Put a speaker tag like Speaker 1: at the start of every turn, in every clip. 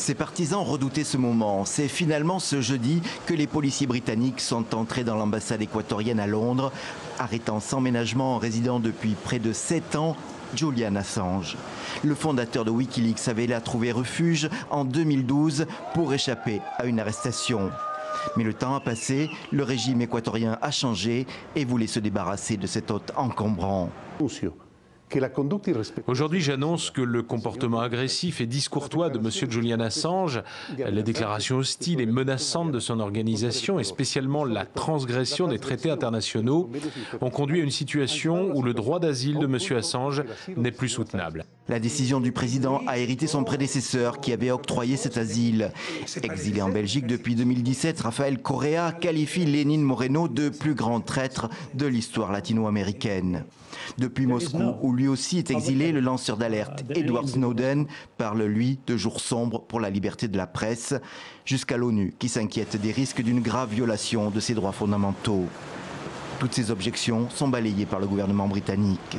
Speaker 1: Ses partisans redoutaient ce moment. C'est finalement ce jeudi que les policiers britanniques sont entrés dans l'ambassade équatorienne à Londres, arrêtant sans ménagement en résidant depuis près de 7 ans Julian Assange. Le fondateur de Wikileaks avait là trouvé refuge en 2012 pour échapper à une arrestation. Mais le temps a passé, le régime équatorien a changé et voulait se débarrasser de cet hôte encombrant.
Speaker 2: Aujourd'hui, j'annonce que le comportement agressif et discourtois de M. Julian Assange, les déclarations hostiles et menaçantes de son organisation et spécialement la transgression des traités internationaux ont conduit à une situation où le droit d'asile de M. Assange n'est plus soutenable.
Speaker 1: La décision du président a hérité son prédécesseur qui avait octroyé cet asile. Exilé en Belgique depuis 2017, Rafael Correa qualifie Lénine Moreno de plus grand traître de l'histoire latino-américaine. Depuis Moscou, où lui aussi est exilé, le lanceur d'alerte Edward Snowden parle, lui, de jours sombres pour la liberté de la presse, jusqu'à l'ONU qui s'inquiète des risques d'une grave violation de ses droits fondamentaux. Toutes ces objections sont balayées par le gouvernement britannique.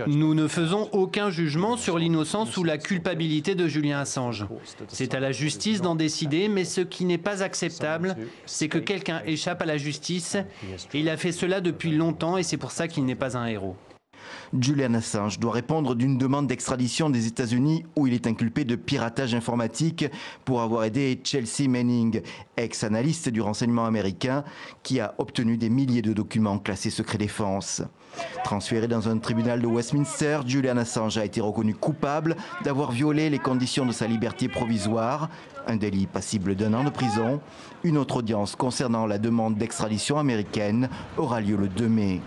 Speaker 3: Nous ne faisons aucun jugement sur l'innocence ou la culpabilité de Julian Assange. C'est à la justice d'en décider, mais ce qui n'est pas acceptable, c'est que quelqu'un échappe à la justice. Et il a fait cela depuis longtemps et c'est pour ça qu'il n'est pas un héros.
Speaker 1: Julian Assange doit répondre d'une demande d'extradition des États-Unis où il est inculpé de piratage informatique pour avoir aidé Chelsea Manning, ex-analyste du renseignement américain, qui a obtenu des milliers de documents classés secret défense. Transféré dans un tribunal de Westminster, Julian Assange a été reconnu coupable d'avoir violé les conditions de sa liberté provisoire, un délit passible d'1 an de prison. Une autre audience concernant la demande d'extradition américaine aura lieu le 2 mai.